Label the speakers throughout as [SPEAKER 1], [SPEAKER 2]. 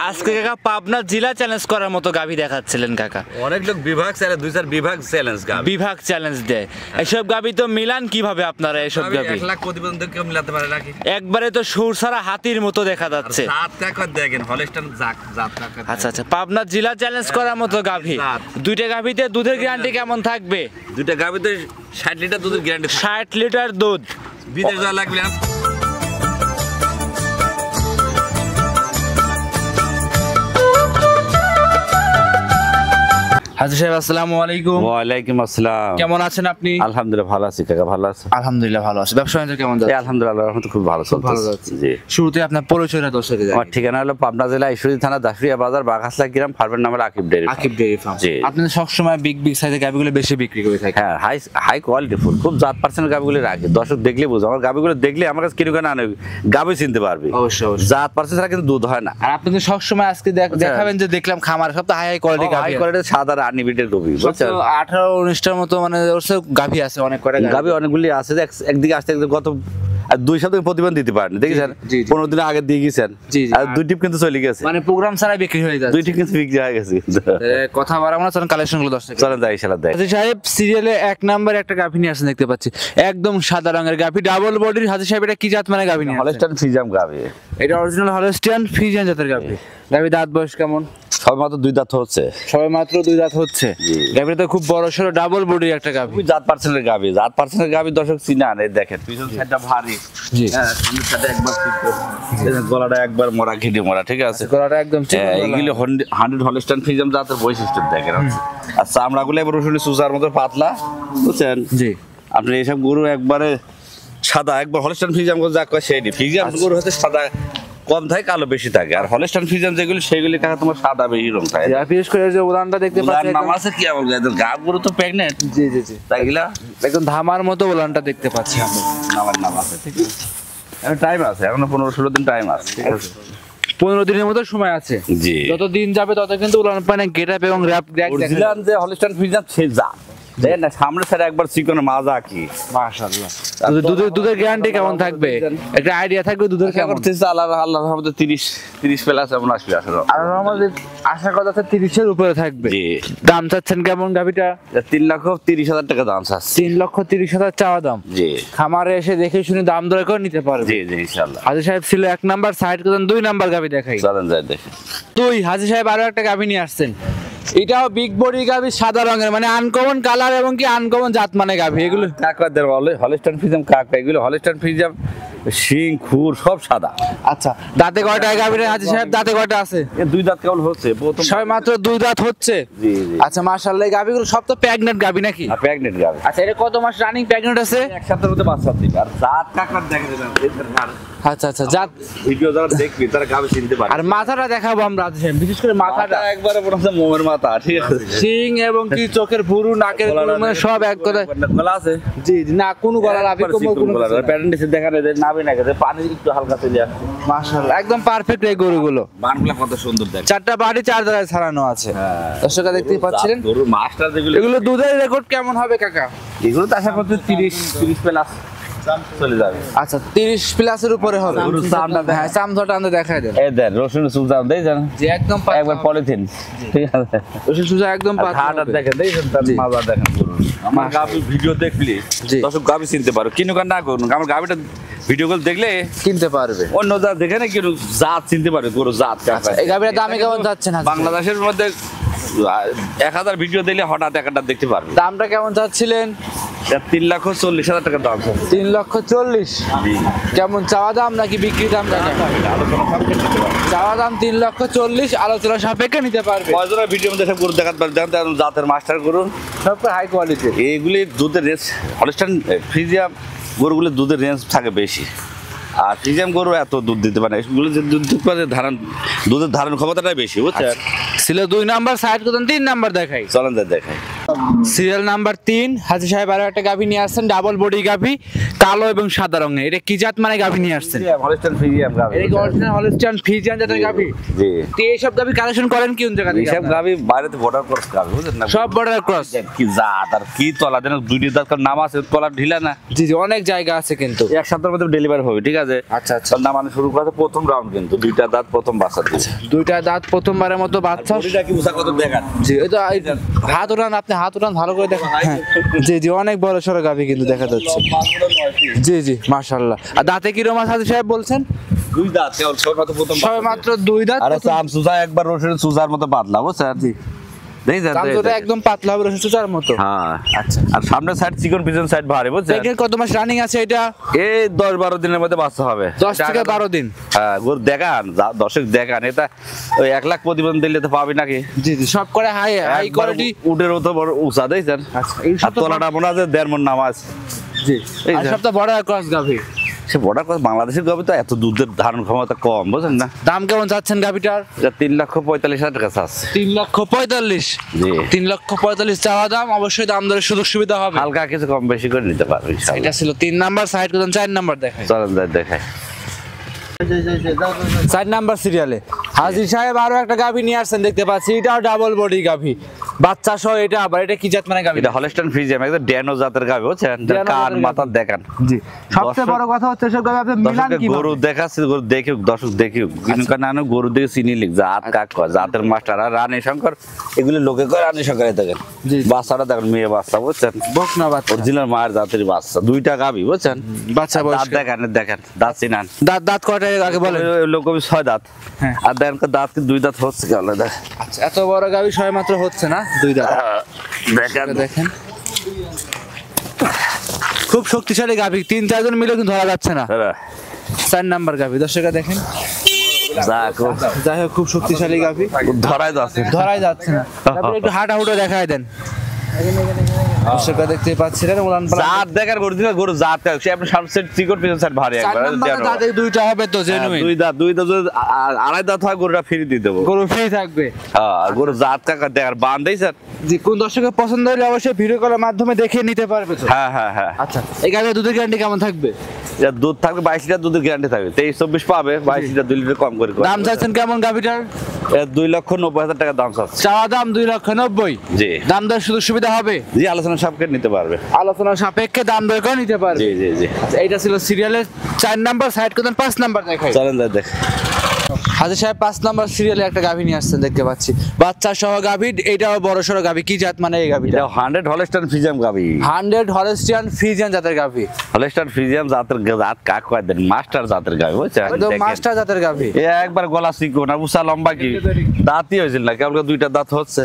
[SPEAKER 1] আজকে কাকা পাবনা জেলা চ্যালেঞ্জ করার মতো গাভী দেখাচ্ছিলেন কাকা।
[SPEAKER 2] অনেক লোক বিভাগ চ্যালেঞ্জ, 2-4 বিভাগ চ্যালেঞ্জ গাভী,
[SPEAKER 1] বিভাগ চ্যালেঞ্জ দেয়। এসব গাভী তো মিলান কিভাবে আপনারা? এসব গাভী
[SPEAKER 2] 1 লাখ প্রতিবেদন কেউ মিলাতে পারে নাকি?
[SPEAKER 1] একবারে তো সুর ছাড়া হাতির মতো দেখা যাচ্ছে।
[SPEAKER 2] জাত কাকা দেখেন, হলস্টাইন জাত কাকা।
[SPEAKER 1] আচ্ছা আচ্ছা, পাবনা জেলা চ্যালেঞ্জ করার মতো গাভী। দুইটা গাভীতে দুধের গ্যারান্টি কেমন থাকবে?
[SPEAKER 2] দুইটা গাভীতে 60 লিটার দুধের গ্যারান্টি।
[SPEAKER 1] 60 লিটার দুধ।
[SPEAKER 2] বিদেশ যাওয়া লাগবে না।
[SPEAKER 1] হাজী সাহেব আসসালামু আলাইকুম।
[SPEAKER 2] ওয়ালাইকুম আসসালাম।
[SPEAKER 1] কেমন আছেন আপনি?
[SPEAKER 2] আলহামদুলিল্লাহ ভালো আছি কাকা, ভালো আছি।
[SPEAKER 1] আলহামদুলিল্লাহ ভালো আছি। ব্যবসা বাণিজ্য কেমন যাচ্ছে?
[SPEAKER 2] আলহামদুলিল্লাহ আল্লাহর রহমতে খুব ভালো চলছে।
[SPEAKER 1] ভালো যাচ্ছে।
[SPEAKER 2] জি।
[SPEAKER 1] শুরুতে আপনার পরিচয়টা দর্শকে জানান।
[SPEAKER 2] আমার ঠিকানা হলো পাবনা জেলা ঈশ্বরদী থানা দাসুরিয়া বাজার বাগাসলা গ্রাম, ফার্মের নাম হলো Akib dairy.
[SPEAKER 1] Akib dairy farm.
[SPEAKER 2] জি।
[SPEAKER 1] আপনি সব সময় বিগ সাইজের গাভীগুলো বেশি বিক্রি করে থাকেন।
[SPEAKER 2] হ্যাঁ, হাই কোয়ালিটি ফুল, খুব জাত পার্সেন্টের গাভীগুলো রাখি। দর্শক দেখলে বুঝো, আমার গাভীগুলো দেখলে আমার কাছে কিরকম না গাভী চিনতে পারবে।
[SPEAKER 1] অবশ্যই অবশ্যই।
[SPEAKER 2] জাত পার্সেন্ট ছাড়া কিন্তু দুধ হয় না।
[SPEAKER 1] আর আপনি তো সব সময় আজকে দেখাবেন যে দেখলাম খামার সব তো হাই কোয়ালিটি গাভী।
[SPEAKER 2] হাই কোয়ালিটির সাদা রানী বিটের গাভী, বুঝছেন?
[SPEAKER 1] 18-19টার মতো মানে গাভী আছে, অনেক কয়টা
[SPEAKER 2] গাভী অনেকগুলি আছে। একদিকে আসতে গত 2 সপ্তাহ প্রতিবেদন দিতে পারেন, দেখেছেন? 15 দিন আগে দিয়ে গেছেন। আর 2 টিপ কিন্তু চলে গেছে,
[SPEAKER 1] মানে প্রোগ্রাম ছাড়া বিক্রি হয়ে যাচ্ছে।
[SPEAKER 2] 2 টিপ কিন্তু বিক্রি হয়ে গেছে।
[SPEAKER 1] কথা বাড়াবো না, চলেন কালেকশনগুলো দর্শক
[SPEAKER 2] চলেন যাই ইনশাআল্লাহ। দেখ
[SPEAKER 1] হাজী সাহেব, সিরিয়ালে 1 নাম্বার একটা গাভী নিয়ে আসেন দেখতে পাচ্ছি, একদম সাদা রঙের গাভী, ডাবল বডির। হাজী সাহেব এটা কি জাত মানে গাভী নিয়ে?
[SPEAKER 2] হলস্টাইন ফ্রিজিয়াম গাভী।
[SPEAKER 1] এটা অরিজিনাল হলস্টিয়ান ফ্রিজিয়ান জাতের গাভী। গাভী দাঁত বয়স কেমন?
[SPEAKER 2] সবে মাত্র 2 দাঁত হচ্ছে।
[SPEAKER 1] সবে মাত্র 2 দাঁত হচ্ছে। গাভীটা তো খুব বড় সরো ডাবল বডির একটা গাভী।
[SPEAKER 2] খুব জাত পার্সেন্টের গাভী, জাত পার্সেন্টের গাভী দর্শক চিনান। এই দেখেন পিছন সাইডটা ভারী।
[SPEAKER 1] জি।
[SPEAKER 2] হ্যাঁ, সামনের সাইডে একবার চিকন, গলাটা একবার মোড়া, ঘিটে মোড়া, ঠিক আছে?
[SPEAKER 1] গলাটা একদম চিকন।
[SPEAKER 2] এইগুলো 100 হলস্টাইন ফ্রিজিয়াম জাতের বৈশিষ্ট্য দেখেন। আর চামড়াগুলো এবার রসুনের সুসার মতো পাতলা, বুঝছেন?
[SPEAKER 1] জি।
[SPEAKER 2] আপনি এইসব গরু একবারে সাদা, একবার হলস্টাইন ফ্রিজিয়াম যা কয় সেইটি। ফ্রিজিয়াম গরু হচ্ছে সাদা কম থাকে, কালো বেশি থাকে। আর হলস্টাইন ফ্রিজিয়াম যেগুলি সেগুলি কাকা তোমার সাদা বেশি রং থাকে।
[SPEAKER 1] বিশেষ করে যে উলানটা দেখতে পাচ্ছেন,
[SPEAKER 2] নাম আছে কি বলবো, এদের গাব গরু তো প্রেগনেন্ট।
[SPEAKER 1] জি জি জি,
[SPEAKER 2] তাইগুলা
[SPEAKER 1] একদম ধামার মতো উলানটা দেখতে পাচ্ছি আমি।
[SPEAKER 2] আমার নাম আছে, ঠিক আছে? এখন টাইম আছে, এখনো 15-16 দিন টাইম আছে, ঠিক আছে?
[SPEAKER 1] 15 দিনের মতো সময় আছে।
[SPEAKER 2] জি।
[SPEAKER 1] যত দিন যাবে তত কিন্তু উলান পানে গেটআপ এবং র‍্যাপ দেখা
[SPEAKER 2] অরিজিনাল যে হলস্টাইন ফ্রিজিয়াম সে জাত দেখেন না, সামনের সাইডে একবার চিকন মাজা কি
[SPEAKER 1] মাশাআল্লাহ। দুধের গ্যারান্টি কেমন থাকবে? একটা আইডিয়া থাকবে দুধের কেমন?
[SPEAKER 2] আল্লাহর রহমতে 30 প্লাস এমন আসবে আসলে।
[SPEAKER 1] আর আমাদের আশা করা যাচ্ছে 30 এর উপরে থাকবে।
[SPEAKER 2] জি।
[SPEAKER 1] দাম চাচ্ছেন কেমন গাভিটা?
[SPEAKER 2] 3,30,000 টাকা দাম চাচ্ছে।
[SPEAKER 1] 3,30,000 চাওয়া দাম।
[SPEAKER 2] জি।
[SPEAKER 1] খামারে এসে দেখে শুনে দাম দর করে নিতে পারবে।
[SPEAKER 2] জি জি ইনশাআল্লাহ।
[SPEAKER 1] হাজী সাহেব ছিল 1 নাম্বার, সাইড করেন 2 নাম্বার গাভি দেখাই।
[SPEAKER 2] চলেন যাই দেখি।
[SPEAKER 1] হাজী সাহেব আরো একটা গাভি নিয়ে আসছেন, এটাও বিগ বডি গাভি, সাদা রঙের, মানে আনকমন কালার এবং কি আনকমন জাত মানে গাভি। এগুলো
[SPEAKER 2] কাকাদের বলে হলস্টাইন ফ্রিজিয়াম কাকা, এগুলো হলস্টাইন ফ্রিজিয়াম শিং খুর সব সাদা।
[SPEAKER 1] আচ্ছা, দাঁতে কয়টা গাভি রে হাজী সাহেব? দাঁতে কয়টা আছে?
[SPEAKER 2] 2 দাঁত কেবল হচ্ছে, প্রথম
[SPEAKER 1] সবে মাত্র 2 দাঁত হচ্ছে।
[SPEAKER 2] জি জি।
[SPEAKER 1] আচ্ছা মাশাআল্লাহ, গাভিগুলো সব তো প্রেগন্যান্ট গাভি নাকি?
[SPEAKER 2] আর প্রেগন্যান্ট গাভি।
[SPEAKER 1] আচ্ছা, এটা কত মাস রানিং প্রেগন্যান্ট আছে?
[SPEAKER 2] এক সপ্তাহের মধ্যে বাচ্চা দিবে। আর জাত কাকার দেখে দেবেন,
[SPEAKER 1] আচ্ছা আচ্ছা, জাত
[SPEAKER 2] ভিডিও যারা দেখবি তারা গাভি চিনতে পারবে।
[SPEAKER 1] আর মাথাটা দেখাবো আমরা হাজী সাহেব, বিশেষ করে মাথাটা
[SPEAKER 2] একবারে মনে হচ্ছে মোমের মাথা, ঠিক আছে?
[SPEAKER 1] সিং এবং কি চোখের ভুরু, নাকের ভুরু, মানে সব এক কথায়
[SPEAKER 2] গলা আছে।
[SPEAKER 1] জি জি, না কোনো গলা লাভি কোনো
[SPEAKER 2] প্যারেন্টিসে দেখা যায় নাভি না গেছে, পানি একটু হালকা চলে আসে।
[SPEAKER 1] মাশাআল্লাহ, একদম পারফেক্ট এই গরুগুলো।
[SPEAKER 2] বানগুলো কত সুন্দর দেখে।
[SPEAKER 1] 4টা বাড়ি 4 জায়গায় ছাড়ানো আছে। দর্শকরা দেখতেই পাচ্ছিলেন।
[SPEAKER 2] গরু মাস্টার যেগুলো,
[SPEAKER 1] এগুলো দুধের রেকর্ড কেমন হবে কাকা?
[SPEAKER 2] এগুলো তো আশা করছি 30 প্লাস চলে যাবে।
[SPEAKER 1] আচ্ছা, 30 প্লাসের উপরে হবে। হ্যাঁ, চামড়াটা আমরা দেখাই দেন।
[SPEAKER 2] এই দেন রসুন সুজান দেই জান,
[SPEAKER 1] যে একদম
[SPEAKER 2] একবার পলিথিন, ঠিক আছে?
[SPEAKER 1] রসুন সুজা একদম পাতলা।
[SPEAKER 2] হাড়টা দেখেন, দেইছেন তার মাজা দেখেন। আমার গাবি ভিডিও দেখলি দর্শক গাবি চিনতে পারো, কিনু কান না করুন। আমার গাবিটা ভিডিও কল দেখলে
[SPEAKER 1] কিনতে পারবে।
[SPEAKER 2] অন্য জাত দেখে না কিনু জাত চিনতে পারবে, গরু জাত কাকা।
[SPEAKER 1] এই গাবির দামে কেমন যাচ্ছে না?
[SPEAKER 2] বাংলাদেশের মধ্যে 1000 ভিডিও দিলে হঠাৎ একটা দেখতে পারবে।
[SPEAKER 1] দামটা কেমন চাচ্ছিলেন?
[SPEAKER 2] 3,40,000 টাকা দাম।
[SPEAKER 1] 3,40,000 কেমন চাওয়া দাম নাকি বিক্রি দাম? চাওয়া দাম 3,40,000, আলোচনা সাপেক্ষে নিতে পারবে।
[SPEAKER 2] কয়জনা ভিডিও মধ্যে সব গরু দেখাতে পারবে, দেখেন জাতের মাস্টার গরু,
[SPEAKER 1] সব হাই কোয়ালিটি।
[SPEAKER 2] এইগুলি দুধের রেঞ্জ হলস্টাইন ফ্রিজিয়াম গরুগুলোর দুধের রেঞ্জ থাকে বেশি। আর ফ্রিজিয়াম গরু এত দুধ দিতে পারে না, এগুলো যে দুধ পারে দুধের ধারণ ক্ষমতাটাই বেশি, বুঝছেন?
[SPEAKER 1] ছিল 2 নাম্বার, সাইড করতেন 3 নাম্বার দেখাই।
[SPEAKER 2] চলেন যাই দেখাই।
[SPEAKER 1] সিরিয়াল নাম্বার 3 হাজি সাহেব আরো একটা গাভী নিয়ে আসছেন, ডাবল বডি গাভী, কালো এবং সাদা রঙের। এটা কি জাত মানে গাভী নিয়ে আসছেন?
[SPEAKER 2] হলস্টাইন ফ্রিজিয়ান গাবি।
[SPEAKER 1] এটা কি অরিজিনাল হলস্টাইন ফ্রিজিয়ান জাতের গাভী?
[SPEAKER 2] জি।
[SPEAKER 1] তো এইসব গাভী কালেকশন করেন কোন জায়গা থেকে?
[SPEAKER 2] এইসব গাবি বাইরেতে বর্ডার ক্রস গাবি, বুঝলেন না?
[SPEAKER 1] সব বর্ডার ক্রস।
[SPEAKER 2] কি জাত আর কি তলা দেন, দুইটি দাঁত নাম আছে, তলা ঢিলা না।
[SPEAKER 1] জি জি, অনেক জায়গা আছে কিন্তু।
[SPEAKER 2] এক সপ্তাহের মধ্যে ডেলিভারি হবে, ঠিক আছে?
[SPEAKER 1] আচ্ছা আচ্ছা।
[SPEAKER 2] নামানো শুরু করা প্রথম রাউন্ড, কিন্তু দুইটা দাঁত প্রথম বাচ্চা দিচ্ছে।
[SPEAKER 1] দুইটা দাঁত প্রথমবারের মতো বাচ্চা।
[SPEAKER 2] বডিটা কি উঁচা কত দেখান।
[SPEAKER 1] জি, এটা হাত উঠান, আপনি হাত উঠান ভালো করে দেখেন। হ্যাঁ, জি জি, অনেক বড় সড়ো গাভী কিন্তু দেখা যাচ্ছে। জি জি, মাশাআল্লাহ। আর দাঁতে কি রকম হাজি সাহেব বলছেন?
[SPEAKER 2] দুই দাঁত কেবল, সবে মাত্র প্রথম
[SPEAKER 1] সবে মাত্র দুই দাঁত।
[SPEAKER 2] আরে চাম সুজা একবার রসুনের সুজার মতো পাতলা, বুঝছেন? জি।
[SPEAKER 1] দাঁতটা একদম পাতলা হবে, রসুন চুচার মতো।
[SPEAKER 2] হ্যাঁ
[SPEAKER 1] আচ্ছা।
[SPEAKER 2] আর সামনের সাইড চিকন, পিছন সাইড ভারী, বুঝছেন?
[SPEAKER 1] এটার কত মাস রানিং আছে এটা?
[SPEAKER 2] এই 10-12 দিনের মধ্যে বাচ্চা হবে।
[SPEAKER 1] 10 থেকে 12 দিন।
[SPEAKER 2] হ্যাঁ, গরু দেখান, দর্শক দেখান। এটা ওই 1 লাখ প্রতিবেদন দিলে তো পাবি নাকি?
[SPEAKER 1] জি জি, সব করে হাই কোয়ালিটি।
[SPEAKER 2] উডের মতো বড় উঁচা, দেখছেন?
[SPEAKER 1] আচ্ছা, এই
[SPEAKER 2] আর তলাটা মনে হয় 1.5 মণ নামাজ।
[SPEAKER 1] জি,
[SPEAKER 2] এই
[SPEAKER 1] আর
[SPEAKER 2] যে।
[SPEAKER 1] সবটা বড় ক্রস গাভী।
[SPEAKER 2] সে বড় কথা, বাংলাদেশের গাভী তো এত দুধের ধারণ ক্ষমতা কম, বুঝছেন না?
[SPEAKER 1] দাম কেমন চাচ্ছেন গাভীটার?
[SPEAKER 2] এটা 3,45,000 টাকা আছে।
[SPEAKER 1] 3,45,000।
[SPEAKER 2] জি।
[SPEAKER 1] 3,45,000 চাওয়া দাম, অবশ্যই দাম দরের সুযোগ সুবিধা হবে।
[SPEAKER 2] হালকা কিছু কম বেশি করে নিতে পারবে ইনশাআল্লাহ।
[SPEAKER 1] এটা ছিল 3 নাম্বার, সাইড করুন 4 নাম্বার দেখাই।
[SPEAKER 2] চলেন যাই দেখাই।
[SPEAKER 1] 4 নাম্বার সিরিয়ালে হাজি সাহেব আরো একটা গাভী নিয়ে আসছেন দেখতে পাচ্ছি। এটাও ডাবল বডি গাভী, বাচ্চা সহ। এটা আবার এটা কি জাত মানে গাভী?
[SPEAKER 2] এটা হলস্টাইন ফ্রিজিয়ান, একদম ড্যানো জাতের গাভী, বুঝছেন?
[SPEAKER 1] ড্যানো
[SPEAKER 2] কান
[SPEAKER 1] জাতের
[SPEAKER 2] মাথা
[SPEAKER 1] গাভী।
[SPEAKER 2] দেখান।
[SPEAKER 1] জি, সবচেয়ে বড় কথা হচ্ছে সব গাভী আপনি মিলান
[SPEAKER 2] দর্শককে
[SPEAKER 1] কি
[SPEAKER 2] গরু দেখাচ্ছে, গরু দেখুক, দর্শক দেখুক। কিন্তু নানো গরু দেখে চিনি লিখ, জাত কাক কয়, জাতের মাস্টার। আর রানী শঙ্কর এগুলি লোকে কয় রানী শঙ্কর। দেখেন
[SPEAKER 1] জি।
[SPEAKER 2] বাচ্চাটা দেখেন, মেয়ে বাচ্চা, বুঝছেন?
[SPEAKER 1] বকনা বাচ্চা,
[SPEAKER 2] অরিজিনাল মায়ের জাতের বাচ্চা, দুইটা গাভী, বুঝছেন?
[SPEAKER 1] বাচ্চা বয়স।
[SPEAKER 2] দাঁত দেখেন, দেখেন দাঁত চিনান।
[SPEAKER 1] দাঁত দাঁত কয়টা আগে বলেন?
[SPEAKER 2] লোক 6 দাঁত।
[SPEAKER 1] হ্যাঁ।
[SPEAKER 2] আর দেখেন দাঁত কি 2 দাঁত হচ্ছে কেন? দেখেন
[SPEAKER 1] আচ্ছা, এত বড় গাভী সবে মাত্র হচ্ছে না 2 দাঁত।
[SPEAKER 2] দেখেন
[SPEAKER 1] দেখেন, খুব শক্তিশালী গাভী, 3-4 জন মিলে কিন্তু ধরা যাচ্ছে না। 4 নাম্বার গাভী, দর্শকরা দেখেন। যাই হোক, খুব শক্তিশালী গাভী,
[SPEAKER 2] ধরাই যাচ্ছে না।
[SPEAKER 1] ধরাই যাচ্ছে না। তারপরে একটু হাঁটা হুটো দেখায় দেন। দর্শকরা দেখতে পাচ্ছিলেন উলান পালান।
[SPEAKER 2] জাত দেখেন, অরিজিনাল গরু জাত কাক। সে আপনি সামনে সেট চিকন, পিছন সাইড ভারী
[SPEAKER 1] 4
[SPEAKER 2] একবার।
[SPEAKER 1] নাম্বার দাঁতে দুইটা হবে তো জেনুইন।
[SPEAKER 2] দুই দাঁত যদি আড়াই দাঁত হয়, গরুটা ফ্রি দিয়ে দেবো।
[SPEAKER 1] গরু ফ্রি থাকবে।
[SPEAKER 2] হ্যাঁ, আর গরু জাত কাকা দেখার বান দেইছেন।
[SPEAKER 1] জি, কোন দর্শকের পছন্দ হলে অবশ্যই ভিডিও কলের মাধ্যমে দেখে নিতে পারবে তো।
[SPEAKER 2] হ্যাঁ হ্যাঁ হ্যাঁ।
[SPEAKER 1] আচ্ছা, এই গাভীর দুধের গ্যারান্টি কেমন থাকবে?
[SPEAKER 2] এটা দুধ থাকবে 22 লিটার, দুধের গ্যারান্টি থাকবে। 23-24 পাবে, 22 লিটার 2 লিটার কম করে।
[SPEAKER 1] দাম চাইছেন কেমন গাভীটার?
[SPEAKER 2] 2,90,000 টাকা দাম চাচ্ছে।
[SPEAKER 1] চাওয়া দাম 2,90,000।
[SPEAKER 2] জি
[SPEAKER 1] দাম দর সুযোগ সুবিধা হবে?
[SPEAKER 2] জি, আলোচনা সাপেক্ষে নিতে পারবে।
[SPEAKER 1] আলোচনা সাপেক্ষে দাম দর করে নিতে পারবে।
[SPEAKER 2] জি জি জি।
[SPEAKER 1] আচ্ছা, এইটা ছিল সিরিয়ালের 4 নাম্বার, সাইড করতেন 5 নাম্বার দেখাই।
[SPEAKER 2] চলেন যাই দেখ।
[SPEAKER 1] হাজি সাহেব 5 নাম্বার সিরিয়ালে একটা গাভী নিয়ে আসছেন দেখতে পাচ্ছি, বাচ্চা সহ গাভী। এইটাও বড় সড়ো গাভী, কি জাত মানে এই গাভীটা?
[SPEAKER 2] এটা 100 হলস্টাইন ফ্রিজিয়ান গাভী।
[SPEAKER 1] 100 হলস্টিয়ান ফ্রিজিয়ান জাতের গাভী।
[SPEAKER 2] হলস্টাইন ফ্রিজিয়ান জাতের জাত কাক কয় দেন, মাস্টার জাতের গাভী, বুঝছেন?
[SPEAKER 1] একদম
[SPEAKER 2] দেখেন।
[SPEAKER 1] মাস্টার জাতের গাভী।
[SPEAKER 2] এ একবার গলা চিকন আর উঁচা লম্বা, কি দাঁতই হয়েছিল না, কেবল 2টা দাঁত হচ্ছে।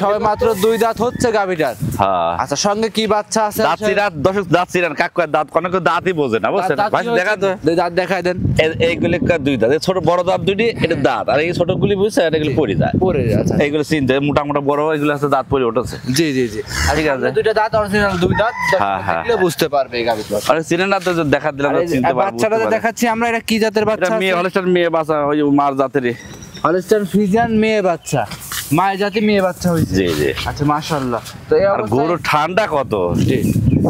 [SPEAKER 1] সবে মাত্র 2 দাঁত হচ্ছে গাভীটার।
[SPEAKER 2] হ্যাঁ,
[SPEAKER 1] আচ্ছা, সঙ্গে কি বাচ্চা আছে?
[SPEAKER 2] দাঁত চিরান, দর্শক দাঁত চিরান, কাক কয় দাঁত, কোনো দাঁতই বোঝে না, বুঝছেন?
[SPEAKER 1] দাঁত
[SPEAKER 2] ভাই
[SPEAKER 1] কি
[SPEAKER 2] দেখা তো
[SPEAKER 1] হয়েছে? দাঁত দেখায় দেন।
[SPEAKER 2] এইগুলি 2 দাঁত, এই ছোট বড় দাঁত 2টি, এটা দাঁত। আর এই ছোটগুলি বুঝছেন, এগুলি পড়ে যায়।
[SPEAKER 1] পরে আচ্ছা,
[SPEAKER 2] এইগুলো চিনতে মোটা মোটা বড়, এগুলো আছে দাঁত পড়ে উঠেছে।
[SPEAKER 1] জি জি জি,
[SPEAKER 2] ঠিক আছে।
[SPEAKER 1] দুইটা দাঁত অরিজিনাল 2 দাঁত,
[SPEAKER 2] হ্যাঁ, হ্যাঁ,
[SPEAKER 1] দেখলে বুঝতে পারবে এই গাভীটা।
[SPEAKER 2] আরে চিনেন না তো, যে দেখা দিলাম তো চিনতে পারবো।
[SPEAKER 1] বাচ্চাটা দেখাচ্ছি আমরা, এটা কি জাতের
[SPEAKER 2] এটা
[SPEAKER 1] বাচ্চা?
[SPEAKER 2] মেয়ে হলস্টাইন, মেয়ে বাচ্চা, ওই মার জাতেরই।
[SPEAKER 1] হলস্টাইন ফ্রিজিয়ান মেয়ে বাচ্চা, মায়ের জাতি মেয়ে বাচ্চা হয়েছে।
[SPEAKER 2] জি জি।
[SPEAKER 1] আচ্ছা, মাশাআল্লাহ। তো এই
[SPEAKER 2] আর গরু ঠান্ডা কত,
[SPEAKER 1] জি,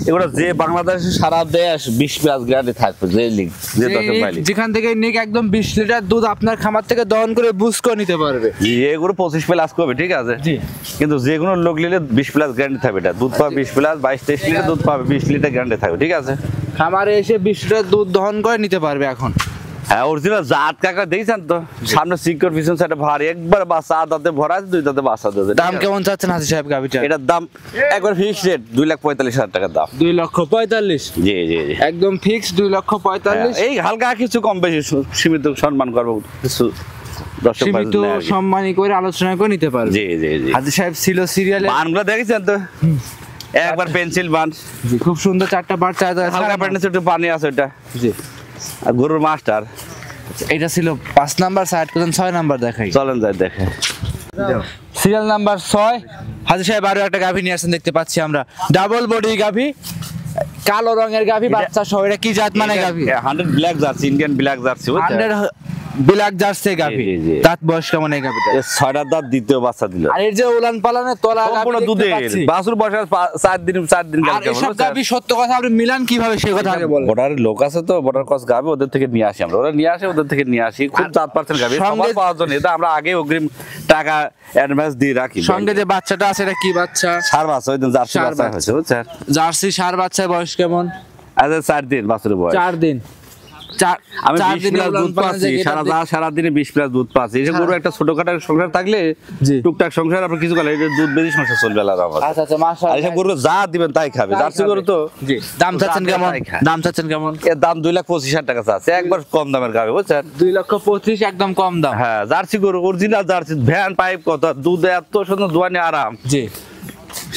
[SPEAKER 2] এগুলো যে বাংলাদেশে সারা দেশ 20+ গ্যারান্টি থাকবে, যে লিগ যে দশক মাইলি।
[SPEAKER 1] যেখান থেকে নিক একদম 20 লিটার দুধ আপনার খামার থেকে দহন করে বুস করে নিতে পারবে।
[SPEAKER 2] জি, এগুলো 25+ করবে, ঠিক আছে?
[SPEAKER 1] জি।
[SPEAKER 2] কিন্তু যে কোনো লোক নিলে 20+ গ্যারান্টি থাকবে। এটা দুধ পাবে 20+, 22-23 লিটার দুধ পাবে, 20 লিটার গ্যারান্টি থাকবে, ঠিক আছে?
[SPEAKER 1] খামারে এসে 20 লিটার দুধ দহন করে নিতে পারবে এখন।
[SPEAKER 2] হ্যাঁ, অরিজিনাল জাত কাকা দেখছেন তো, সামনে সিকিউর, পিছন সাইডে ভারী, একবার বাচ্চা, দাঁতে ভরা আছে, 2 দাঁতে বাচ্চা দিয়েছে।
[SPEAKER 1] দাম কেমন চাচ্ছেন হাজি সাহেব গাভীটা?
[SPEAKER 2] এটার দাম একবার ফিক্সড রেট 2,45,000 টাকা দাম।
[SPEAKER 1] 2,45,000।
[SPEAKER 2] জি জি জি।
[SPEAKER 1] একদম ফিক্স 2,45,000।
[SPEAKER 2] এই হালকা কিছু কম বেশি সীমিত সম্মান করবো কিছু দর্শক ভাই
[SPEAKER 1] সীমিত সম্মানী করে আলোচনা করে নিতে পারবে।
[SPEAKER 2] জি জি জি।
[SPEAKER 1] হাজি সাহেব ছিল সিরিয়ালে,
[SPEAKER 2] বানগুলো দেখেছেন তো, একবার পেন্সিল বান,
[SPEAKER 1] জি, খুব সুন্দর 4টা বার, 4
[SPEAKER 2] হালকা প্যান্টে একটু পানি আছে ওটা।
[SPEAKER 1] জি।
[SPEAKER 2] আর গরুর মাস্টার।
[SPEAKER 1] এটা ছিল 5 নাম্বার, সাইড করুন 6 নাম্বার দেখাই।
[SPEAKER 2] চলেন যাই দেখে।
[SPEAKER 1] সিরিয়াল নাম্বার 6, হাজি সাহেব আরো একটা গাভী নিয়ে আসছেন দেখতে পাচ্ছি আমরা, ডাবল বডি গাভী, কালো রঙের গাভী, বাচ্চা সহ। এটা কি জাত মানে গাভী?
[SPEAKER 2] 100 black jersey, Indian black jersey,
[SPEAKER 1] 100 black jersey গাভী,
[SPEAKER 2] জি, জি।
[SPEAKER 1] দাঁত বয়স কেমন এই গাভীটা?
[SPEAKER 2] এর 6টা দাঁত দ্বিতীয় বাচ্চা দিল।
[SPEAKER 1] আর এর যে উলান পালানের তলা গাভী
[SPEAKER 2] সম্পূর্ণ
[SPEAKER 1] দেখতে
[SPEAKER 2] দুধের
[SPEAKER 1] পাচ্ছি।
[SPEAKER 2] বাছুর বয়স 4 দিন
[SPEAKER 1] আর
[SPEAKER 2] কালকে
[SPEAKER 1] এসব গাভী সত্য কথা আপনি মিলান কিভাবে সে কথা আগে বলেন।
[SPEAKER 2] বর্ডার লোক আছে তো, বর্ডার ক্রস গাবে ওদের থেকে নিয়ে আসি আমরা, ওরা নিয়ে আসে ওদের থেকে নিয়ে আসি, খুব 4% গাবে
[SPEAKER 1] সঙ্গে-
[SPEAKER 2] সবার পাওয়ার জন্য এটা আমরা আগে অগ্রিম টাকা অ্যাডভান্স দিয়ে রাখি।
[SPEAKER 1] সঙ্গে যে বাচ্চাটা আছে এটা কি বাচ্চা?
[SPEAKER 2] সার বাচ্চা, ওই দিন জার্সি
[SPEAKER 1] ষাঁড়
[SPEAKER 2] বাচ্চা
[SPEAKER 1] বাচ্চা।
[SPEAKER 2] হয়েছে বুঝছেন।
[SPEAKER 1] জার্সি ষাঁড় বাচ্চার বয়স কেমন?
[SPEAKER 2] আজ 4 দিন বাছুরের বয়স।
[SPEAKER 1] 4 দিন।
[SPEAKER 2] আমি
[SPEAKER 1] 4
[SPEAKER 2] 20
[SPEAKER 1] দিনে
[SPEAKER 2] প্লাস
[SPEAKER 1] উলান
[SPEAKER 2] দুধ
[SPEAKER 1] পালান
[SPEAKER 2] পাচ্ছি,
[SPEAKER 1] যে এটা
[SPEAKER 2] সারা দিনে 20 প্লাস দুধ পাচ্ছি। এই যে গরু একটা ছোটখাটো সংসার থাকলে
[SPEAKER 1] জি।
[SPEAKER 2] টুকটাক সংসার আপনার কিছু গেলে দুধ বেশি সংসার চলবে আলাদা আমার।
[SPEAKER 1] আচ্ছা আচ্ছা
[SPEAKER 2] আর
[SPEAKER 1] মাশাআল্লাহ।
[SPEAKER 2] এইসব গরু যা দিবেন তাই খাবে, জার্সি গরু তো।
[SPEAKER 1] জি। দাম চাচ্ছেন
[SPEAKER 2] যা
[SPEAKER 1] কেমন?
[SPEAKER 2] তাই খায়।
[SPEAKER 1] দাম চাচ্ছেন কেমন?
[SPEAKER 2] এর দাম 2,25,000 টাকা চাচ্ছে, একবার কম দামের গাবে বুঝছেন।
[SPEAKER 1] 2,25,000 একদম কম দাম।
[SPEAKER 2] হ্যাঁ, জার্সি গরু অরিজিনাল জার্সি, ভ্যান পাইপ কত দুধ, এত সুন্দর দোয়ানি আরাম
[SPEAKER 1] জি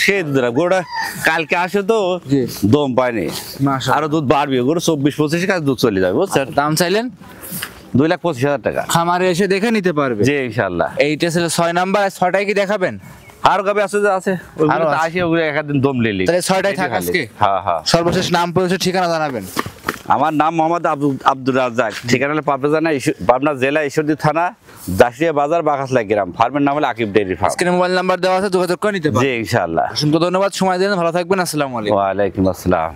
[SPEAKER 2] সেই দুধ। গরুটা কালকে আসে তো
[SPEAKER 1] জি।
[SPEAKER 2] দম পায়নি,
[SPEAKER 1] মাশাআল্লাহ।
[SPEAKER 2] আরো দুধ বাড়বে। গরু 24-25 কাছে দুধ চলে যাবে বুঝছেন।
[SPEAKER 1] দাম চাইলেন?
[SPEAKER 2] 2,25,000 টাকা।
[SPEAKER 1] খামারে এসে দেখে নিতে পারবে।
[SPEAKER 2] জি ইনশাআল্লাহ।
[SPEAKER 1] এইটা ছিল 6 নাম্বার, আর 6টাই কি দেখাবেন?
[SPEAKER 2] আর গাবে আছে যে আছে, ওগুলো
[SPEAKER 1] আরো
[SPEAKER 2] তো
[SPEAKER 1] আছে।
[SPEAKER 2] আসে, ওগুলো একদিন দম লিলি।
[SPEAKER 1] তাহলে 6টাই থাক আজকে।
[SPEAKER 2] হ্যাঁ হ্যাঁ।
[SPEAKER 1] সর্বশেষ নাম পরিচয় ঠিকানা জানাবেন।
[SPEAKER 2] আমার নাম মোহাম্মদ আব্দুর রাজ্জাক, ঠিকানা হলো পাবনা জেলা ঈশ্বরদী থানা, দাসিয়া বাজার, বাঘাসলা গ্রাম। ফার্মের নাম হলো আকিব ডেইরি ফার্ম।
[SPEAKER 1] স্ক্রিনে মোবাইল নাম্বার দেওয়া আছে, যোগাযোগ করে নিতে
[SPEAKER 2] জি
[SPEAKER 1] পারেন।
[SPEAKER 2] ইনশাআল্লাহ।
[SPEAKER 1] অসংখ্য ধন্যবাদ, সময় দিলেন, ভালো থাকবেন, আসসালামু আলাইকুম।
[SPEAKER 2] ওয়ালাইকুম আসসালাম।